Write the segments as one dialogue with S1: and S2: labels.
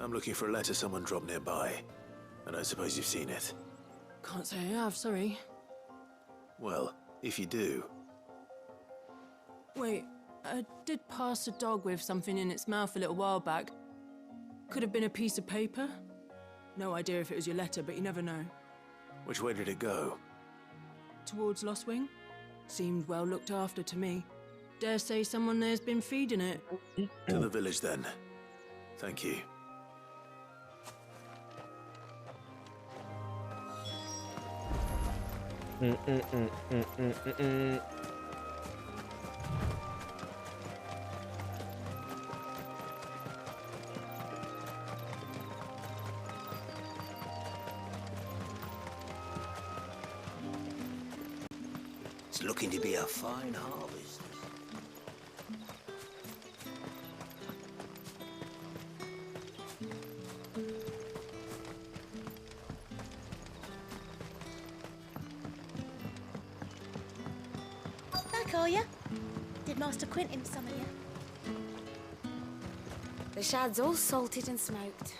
S1: I'm looking for a letter someone dropped nearby, and I suppose you've seen it.
S2: Can't say I have, sorry.
S1: Well, if you do...
S2: Wait, I did pass a dog with something in its mouth a little while back. Could have been a piece of paper. No idea if it was your letter, but you never know.
S1: Which way did it go?
S2: Towards Lost Wing? Seemed well looked after to me. Dare say someone there's been feeding it.
S1: To the village, then. Thank you.
S3: It's looking to be a fine harvest.
S4: Back, are ya? Did Master Quentin summon you?
S5: The shad's all salted and smoked.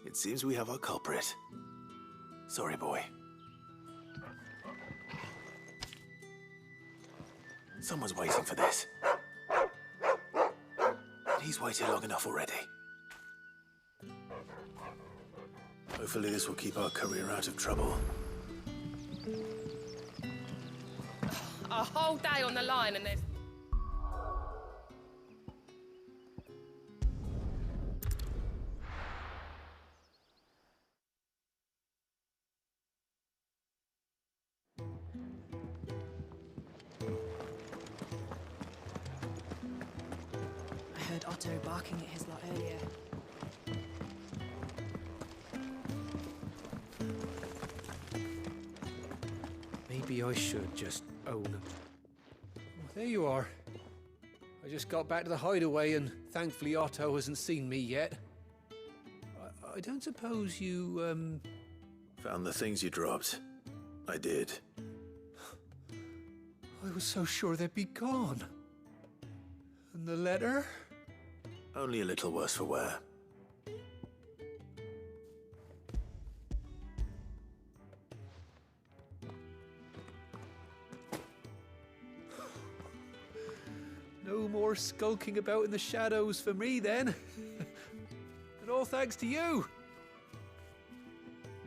S1: It seems we have our culprit. Sorry, boy. Someone's waiting for this. And he's waited long enough already. Hopefully this will keep our career out of trouble.
S6: A whole day on the line and there's...
S2: I heard Otto barking at his lot earlier.
S7: Maybe I should just own them. Oh, there you are. I just got back to the hideaway and thankfully Otto hasn't seen me yet. I don't suppose you,
S1: Found the things you dropped. I did.
S7: I was so sure they'd be gone. And the letter?
S1: Only a little worse for wear.
S7: No more skulking about in the shadows for me, then. And all thanks to you.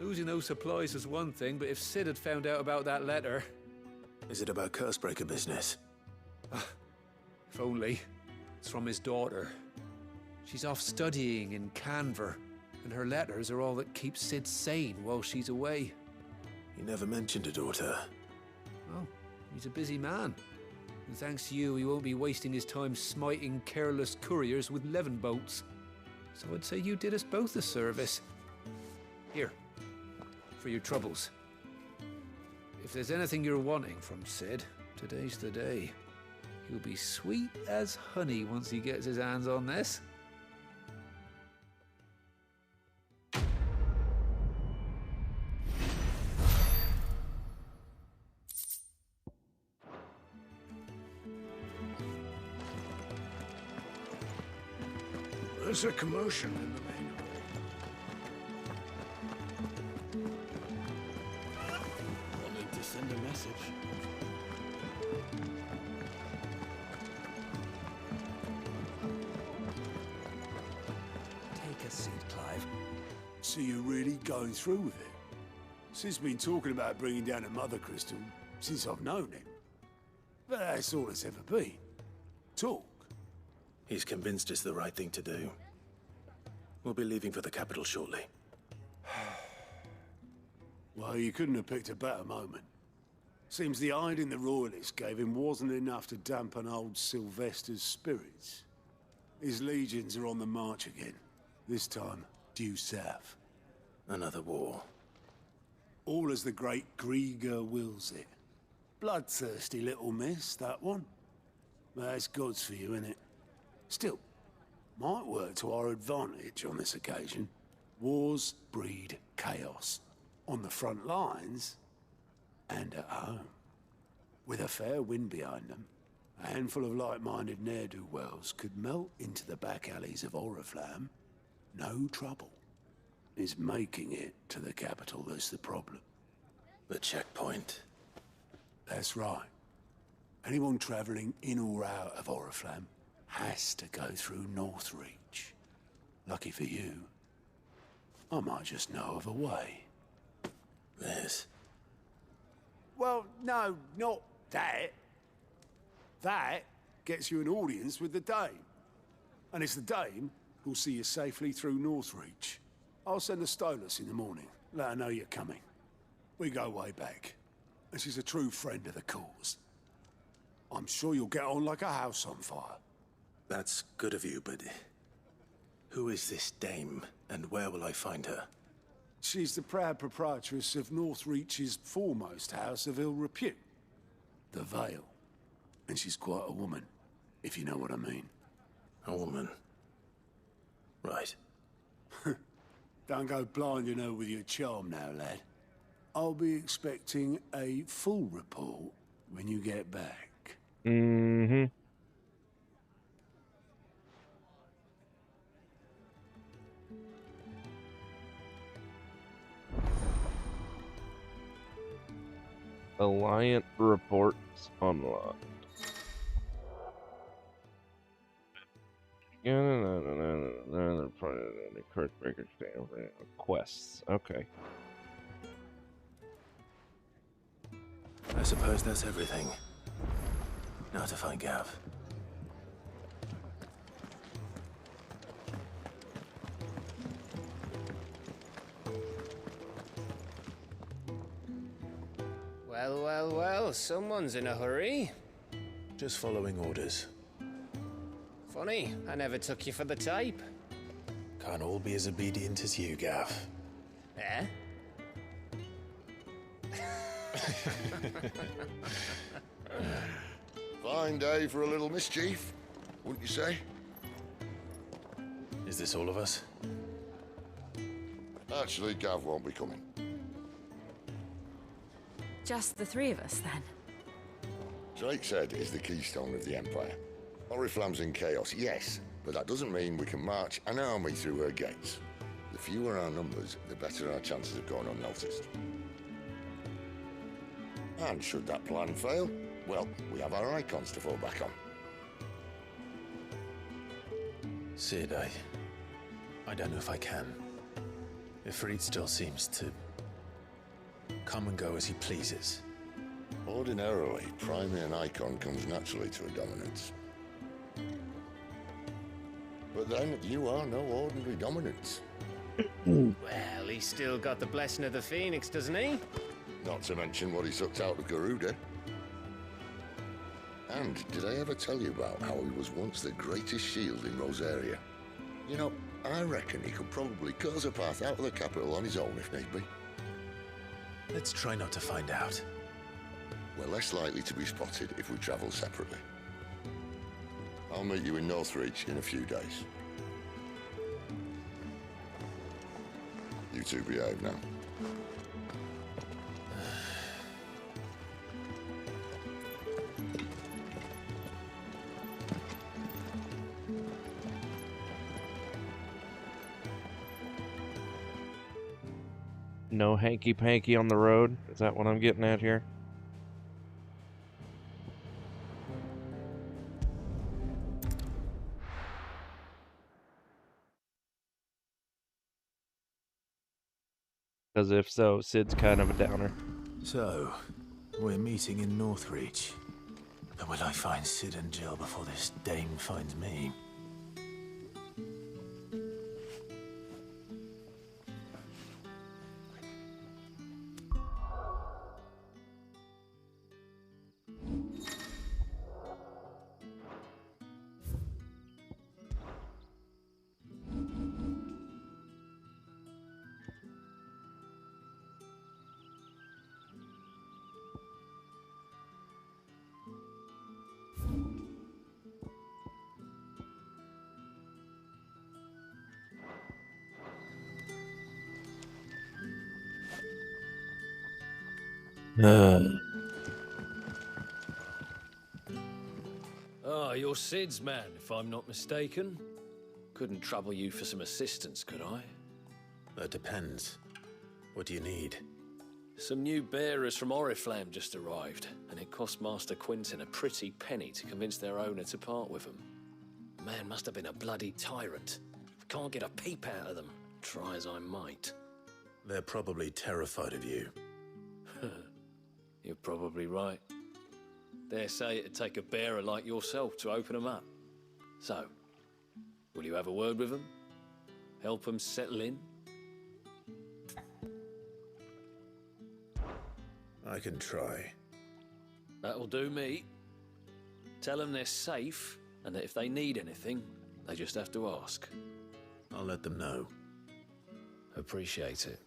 S7: Losing those supplies was one thing, but if Sid had found out about that letter...
S1: Is it about Cursebreaker business?
S7: If only. It's from his daughter. She's off studying in Canver, and her letters are all that keeps Sid sane while she's away.
S1: He never mentioned a daughter.
S7: Oh, he's a busy man. And thanks to you, he won't be wasting his time smiting careless couriers with levin bolts. So I'd say you did us both a service. Here, for your troubles. If there's anything you're wanting from Sid, today's the day. He'll be sweet as honey once he gets his hands on this.
S3: There's a commotion in the main hall. Wanted to send a message.
S7: Take a seat, Clive.
S8: So you're really going through with it? Sid's been talking about bringing down a mother crystal since I've known him. But that's all it's ever been. Talk.
S1: He's convinced it's the right thing to do. We'll be leaving for the capital shortly.
S8: Well, you couldn't have picked a better moment. Seems the hiding the Royalists gave him wasn't enough to dampen old Sylvester's spirits. His legions are on the march again. This time, due south.
S1: Another war.
S8: All as the great Grieger wills it. Bloodthirsty little miss, that one. That's God's for you, innit? Still, might work to our advantage on this occasion. Wars breed chaos. On the front lines, and at home. With a fair wind behind them, a handful of like-minded ne'er-do-wells could melt into the back alleys of Oriflamme. No trouble. It's making it to the capital that's the problem.
S1: The checkpoint.
S8: That's right. Anyone travelling in or out of Oriflamme has to go through Northreach. Lucky for you, I might just know of a way.
S1: This.
S8: Well, no, not that. That gets you an audience with the Dame. And it's the Dame who'll see you safely through Northreach. I'll send a Stolas in the morning. Let her know you're coming. We go way back. And she's a true friend of the cause. I'm sure you'll get on like a house on fire.
S1: That's good of you, but... who is this dame, and where will I find her?
S8: She's the proud proprietress of Northreach's foremost house of ill repute, the Vale. And she's quite a woman, if you know what I mean.
S1: A woman. Right.
S8: Don't go blinding her with your charm now, lad. I'll be expecting a full report when you get back.
S9: Mm-hmm. Alliant reports unlocked. Quests. Okay.
S1: I suppose that's everything. Now to find Gav.
S10: Well, well, well, someone's in a hurry.
S1: Just following orders.
S10: Funny, I never took you for the type.
S1: Can't all be as obedient as you, Gav.
S10: Eh?
S3: Fine day for a little mischief, wouldn't you say?
S1: Is this all of us?
S3: Actually, Gav won't be coming.
S5: Just the three of us, then.
S3: Drake said is the keystone of the Empire. Oriflamme's in chaos, yes, but that doesn't mean we can march an army through her gates. The fewer our numbers, the better our chances of going unnoticed. And should that plan fail, well, we have our icons to fall back on.
S1: Sid, I don't know if I can. Ifrit still seems to come and go as he pleases.
S3: Ordinarily, priming an icon comes naturally to a dominance. But then, you are no ordinary dominance.
S10: Well, he's still got the blessing of the Phoenix, doesn't he?
S3: Not to mention what he sucked out of Garuda. And did I ever tell you about how he was once the greatest shield in Rosaria? You know, I reckon he could probably cut us a path out of the capital on his own if need be.
S1: Let's try not to find out.
S3: We're less likely to be spotted if we travel separately. I'll meet you in Northreach in a few days. You two behave now.
S9: No hanky-panky on the road? Is that what I'm getting at here? Because if so, Sid's kind of a downer.
S1: So, we're meeting in Northreach. But will I find Sid and Jill before this dame finds me?
S11: Ah, you're Sid's man, if I'm not mistaken. Couldn't trouble you for some assistance, could I?
S1: That depends. What do you need?
S11: Some new bearers from Oriflamme just arrived, and it cost Master Quintin a pretty penny to convince their owner to part with them. The man must have been a bloody tyrant. Can't get a peep out of them, try as I might.
S1: They're probably terrified of you.
S11: You're probably right. Dare say it'd take a bearer like yourself to open them up. So, will you have a word with them? Help them settle in?
S1: I can try.
S11: That'll do me. Tell them they're safe, and that if they need anything, they just have to ask.
S1: I'll let them know.
S11: Appreciate it.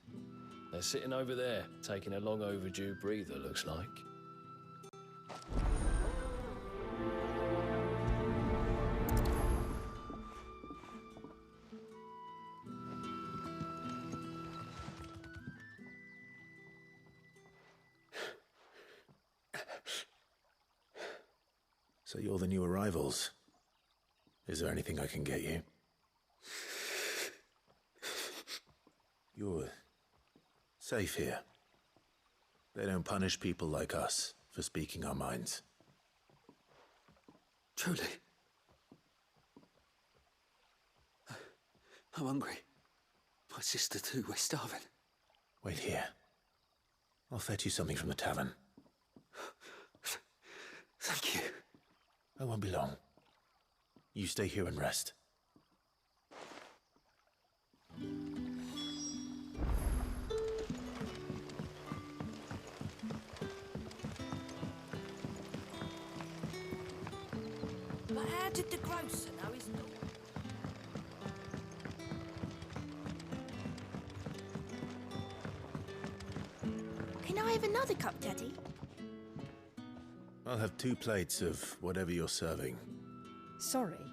S11: They're sitting over there, taking a long overdue breather, looks like.
S1: So you're the new arrivals. Is there anything I can get you? You're safe here. They don't punish people like us for speaking our minds.
S8: Truly. I'm hungry. My sister too, we're starving.
S1: Wait here. I'll fetch you something from the tavern.
S8: Thank you.
S1: I won't be long. You stay here and rest.
S5: But how did the grocer know his daughter?
S4: Can I have another cup, Daddy?
S1: I'll have 2 plates of whatever you're serving.
S12: Sorry.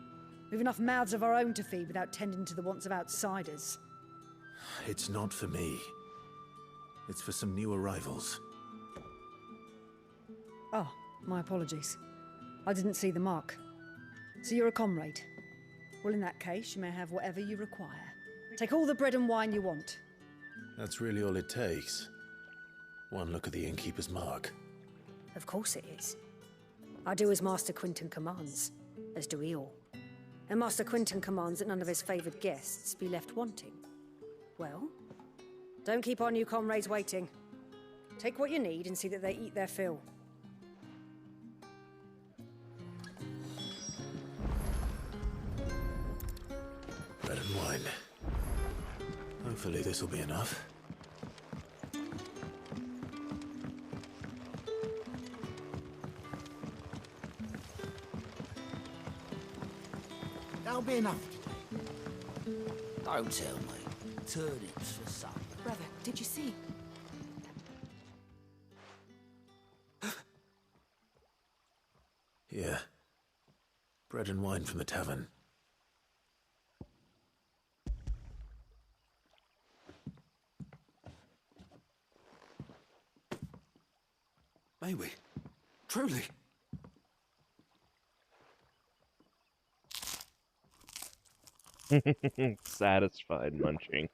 S12: We've enough mouths of our own to feed without tending to the wants of outsiders.
S1: It's not for me. It's for some new arrivals.
S12: Oh, my apologies. I didn't see the mark. So you're a comrade. Well, in that case, you may have whatever you require. Take all the bread and wine you want.
S1: That's really all it takes. One look at the innkeeper's mark.
S12: Of course it is. I do as Master Quintin commands, as do we all. And Master Quintin commands that none of his favoured guests be left wanting. Well, don't keep our new comrades waiting. Take what you need and see that they eat their fill.
S1: Bread and wine. Hopefully this will be enough.
S13: That'll be enough today. Don't tell me. Turnips for supper.
S5: Brother, did you see?
S1: Here. Bread and wine from the tavern.
S8: May we? Truly?
S9: Satisfied munching.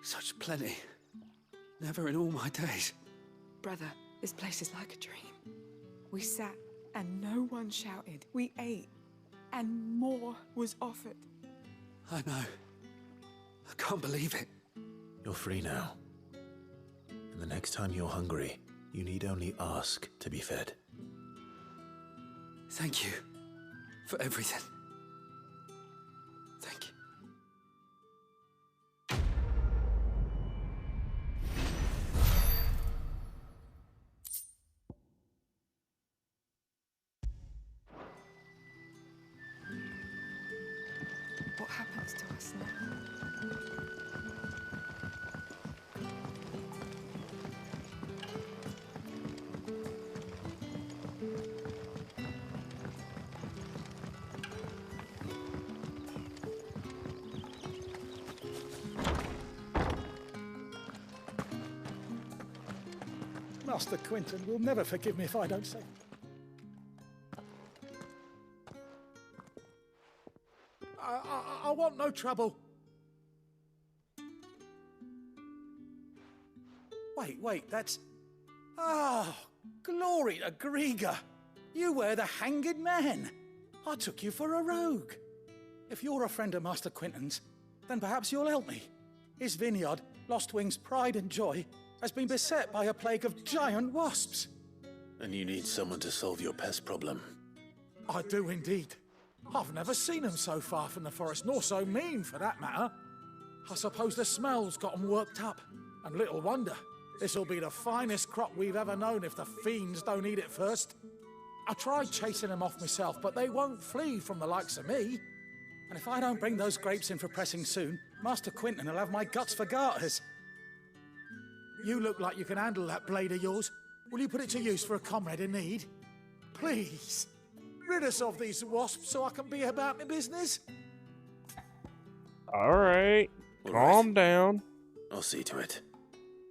S8: Such plenty. Never in all my days.
S14: Brother, this place is like a dream. We sat and no one shouted. We ate and more was offered.
S8: I know. I can't believe it.
S1: You're free now. And the next time you're hungry, you need only ask to be fed.
S8: Thank you for everything. Thank you.
S14: What happens to us now?
S15: Master Quinton will never forgive me if I don't say. I want no trouble. Wait, that's... Oh, glory to Grieger. You were the hanged man. I took you for a rogue. If you're a friend of Master Quinton's, then perhaps you'll help me. His vineyard, Lostwing's pride and joy, has been beset by a plague of giant wasps.
S1: And you need someone to solve your pest problem.
S15: I do indeed. I've never seen them so far from the forest, nor so mean, for that matter. I suppose the smell's got them worked up. And little wonder. This'll be the finest crop we've ever known if the fiends don't eat it first. I tried chasing them off myself, but they won't flee from the likes of me. And if I don't bring those grapes in for pressing soon, Master Quinton will have my guts for garters. You look like you can handle that blade of yours. Will you put it to use for a comrade in need? Please, rid us of these wasps so I can be about my business.
S9: All right, calm down.
S1: I'll see to it.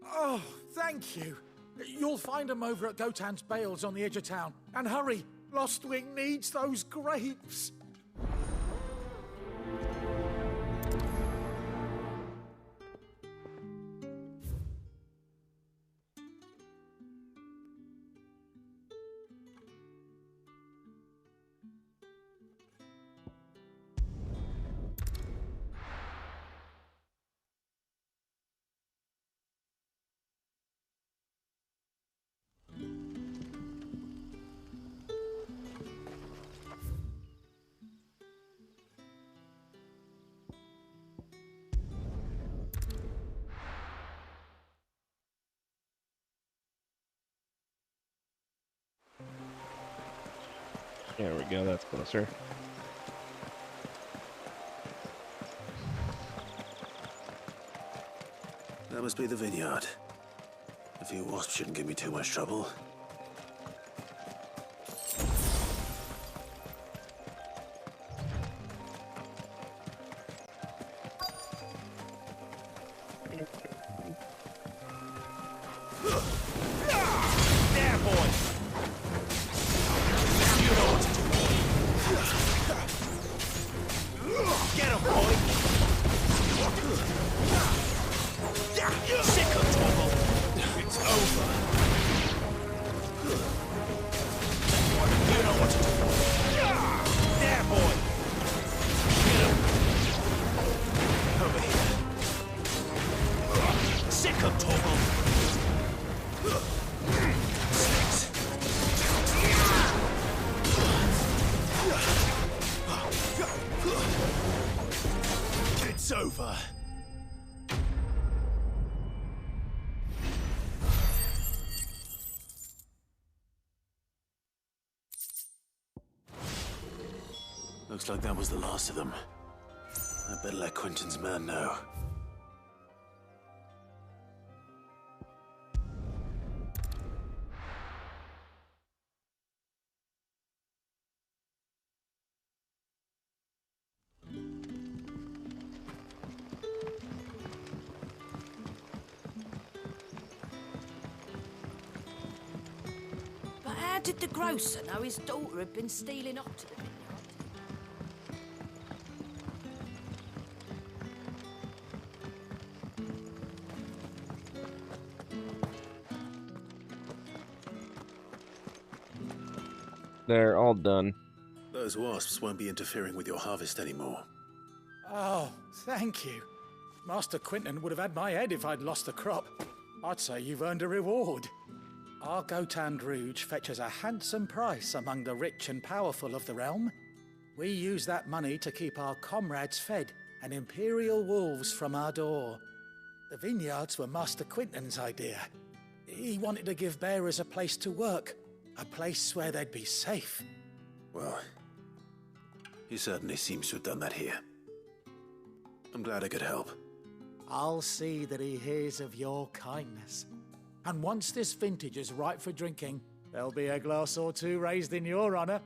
S15: Oh, thank you. You'll find them over at Gotan's Bales on the edge of town. And hurry, Lostwing needs those grapes.
S9: There we go, that's closer.
S1: That must be the vineyard. A few wasps shouldn't give me too much trouble.
S15: There, boy! You know what to do. Get him, boy! Sick of trouble! It's over. You know what to do. There, boy! Get him! Over here. Sick of trouble! It's over.
S1: Looks like that was the last of them. I better let Quinton's man know.
S5: But how did the grocer know his daughter had been stealing up to the vineyard?
S9: They're all done.
S1: Those wasps won't be interfering with your harvest anymore.
S15: Oh, thank you. Master Quinton would have had my head if I'd lost the crop. I'd say you've earned a reward. Our Gotan Rouge fetches a handsome price among the rich and powerful of the realm. We use that money to keep our comrades fed and imperial wolves from our door. The vineyards were Master Quinton's idea. He wanted to give bearers a place to work, a place where they'd be safe.
S1: Well, he certainly seems to have done that here. I'm glad I could help.
S15: I'll see that he hears of your kindness. And once this vintage is ripe for drinking, there'll be a glass or two raised in your honor.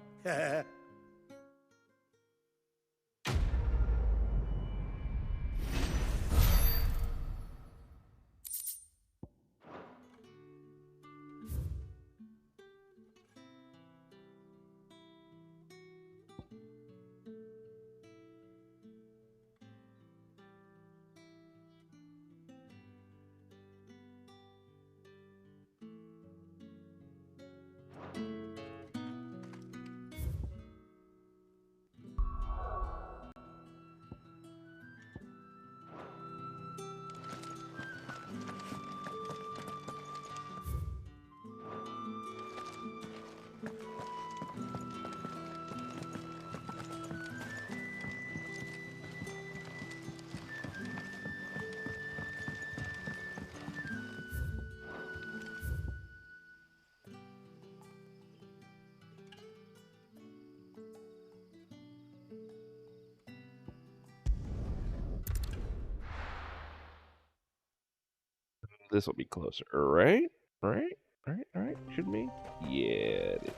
S9: This will be closer, right? Right? Right? Should be? Yeah, it is.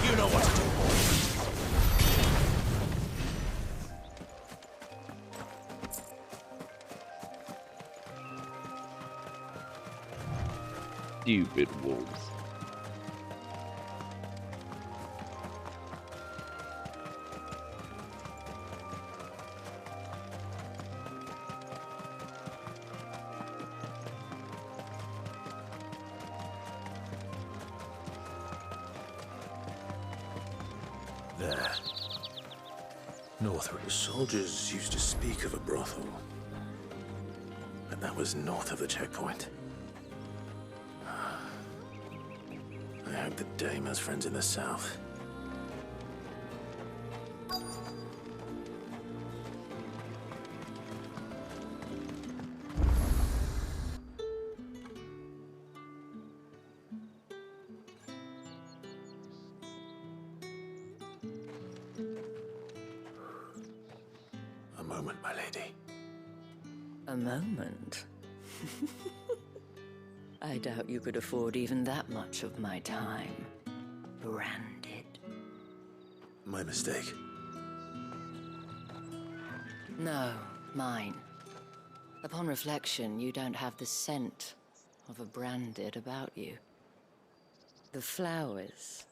S15: You know what to do, boy.
S9: Stupid wolves.
S1: There. North. Soldiers used to speak of a brothel. But that was north of the checkpoint. I hope the dame has friends in the south. A moment, my lady.
S5: A moment? I doubt you could afford even that much of my time. Branded.
S1: My mistake.
S5: No, mine. Upon reflection, you don't have the scent of a branded about you. The flowers.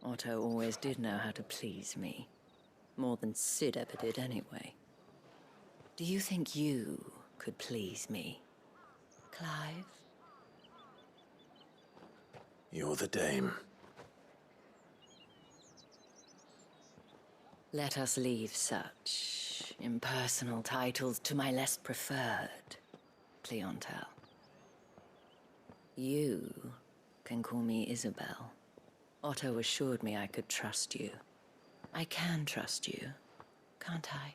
S5: Otto always did know how to please me. More than Sid ever did anyway. Do you think you could please me, Clive?
S1: You're the dame.
S5: Let us leave such impersonal titles to my less preferred clientele. You can call me Isabel. Otto assured me I could trust you. I can trust you, can't I?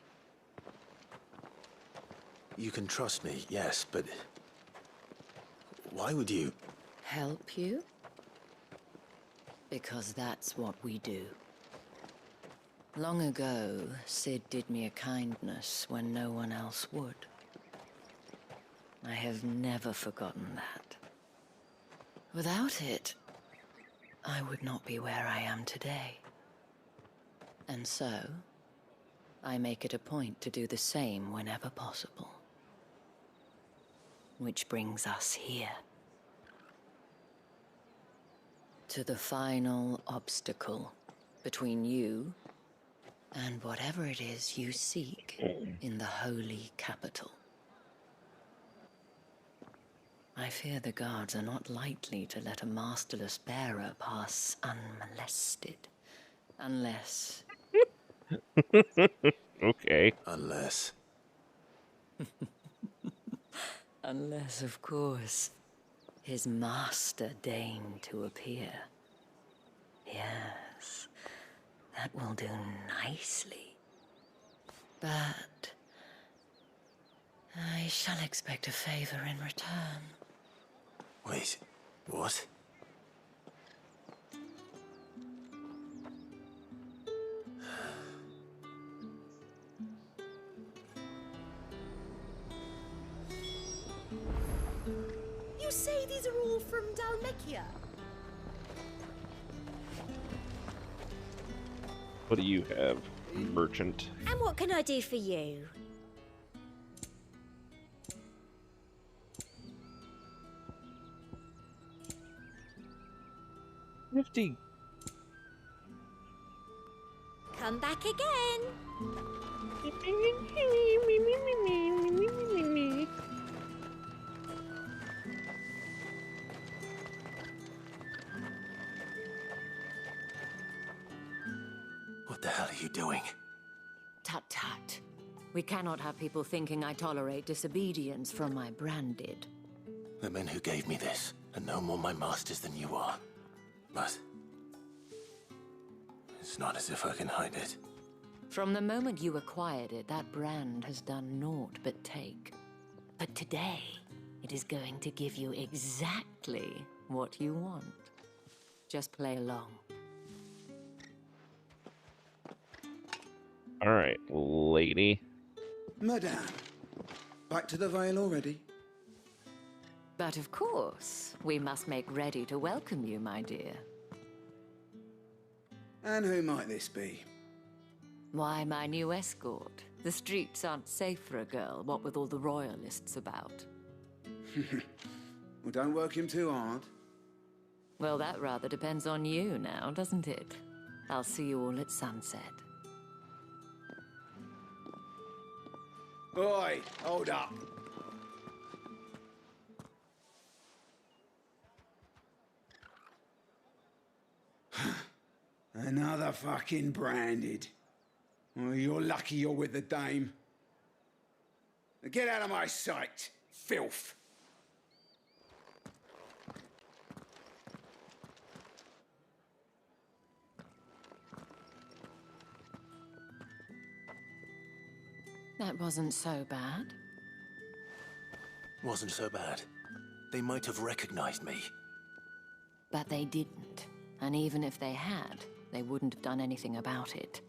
S1: You can trust me, yes, but... why would you...
S5: Help you? Because that's what we do. Long ago, Sid did me a kindness when no one else would. I have never forgotten that. Without it, I would not be where I am today. And so, I make it a point to do the same whenever possible. Which brings us here. To the final obstacle between you and whatever it is you seek in the holy capital. I fear the guards are not likely to let a masterless bearer pass unmolested. Unless...
S9: Okay.
S1: Unless...
S5: Unless, of course, his master deigned to appear. Yes, that will do nicely. But I shall expect a favor in return.
S1: Wait, what?
S4: You say these are all from Dalmekia?
S9: What do you have, merchant?
S4: And what can I do for you?
S9: Nifty.
S4: Come back again.
S1: What the hell are you doing?
S5: Tut tut. We cannot have people thinking I tolerate disobedience from my branded.
S1: The men who gave me this are no more my masters than you are. But... it's not as if I can hide it.
S5: From the moment you acquired it, that brand has done naught but take. But today, it is going to give you exactly what you want. Just play along.
S9: All right, lady.
S13: Madame, back to the Vale already?
S5: But of course, we must make ready to welcome you, my dear.
S13: And who might this be?
S5: Why, my new escort. The streets aren't safe for a girl, what with all the royalists about.
S13: Well, don't work him too hard.
S5: Well, that rather depends on you now, doesn't it? I'll see you all at sunset.
S13: Oi, hold up. Another fucking branded. Well, you're lucky you're with the dame. Now get out of my sight, filth.
S5: That wasn't so bad.
S1: Wasn't so bad. They might have recognized me.
S5: But they didn't. And even if they had, they wouldn't have done anything about it.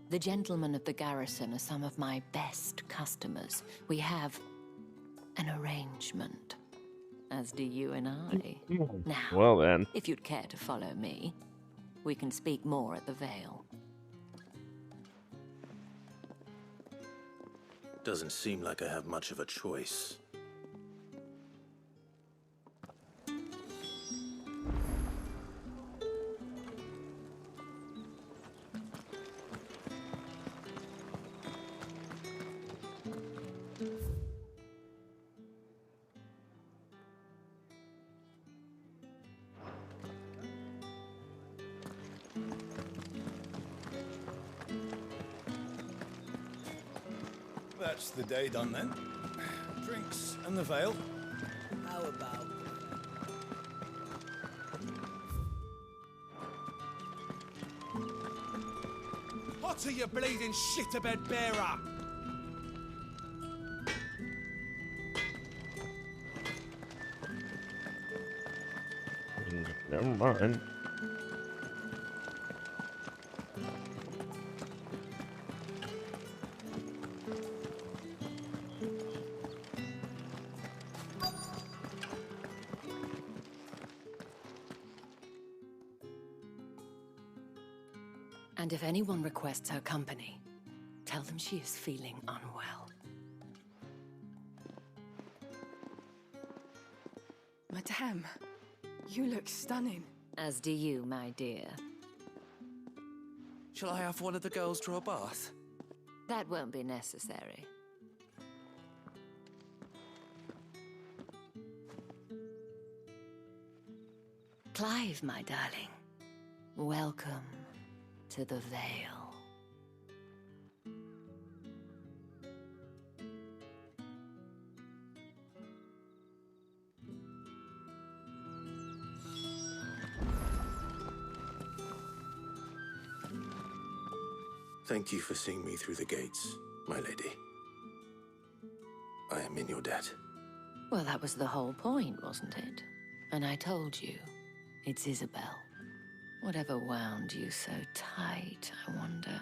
S5: The gentlemen of the garrison are some of my best customers. We have an arrangement, as do you and I. Now,
S9: well then.
S5: if you'd care to follow me, we can speak more at the Vale.
S1: Doesn't seem like I have much of a choice.
S16: That's the day done then. Drinks and the Vale.
S13: How about?
S15: Hotter, you bleeding shit-a-bed bearer!
S9: Never mind.
S5: And if anyone requests her company, tell them she is feeling unwell.
S14: Madame, you look stunning.
S5: As do you, my dear.
S16: Shall I have one of the girls draw a bath?
S5: That won't be necessary. Clive, my darling. Welcome to the Vale.
S1: Thank you for seeing me through the gates, my lady. I am in your debt.
S5: Well, that was the whole point, wasn't it? And I told you, it's Isabel. Whatever wound you so tight, I wonder.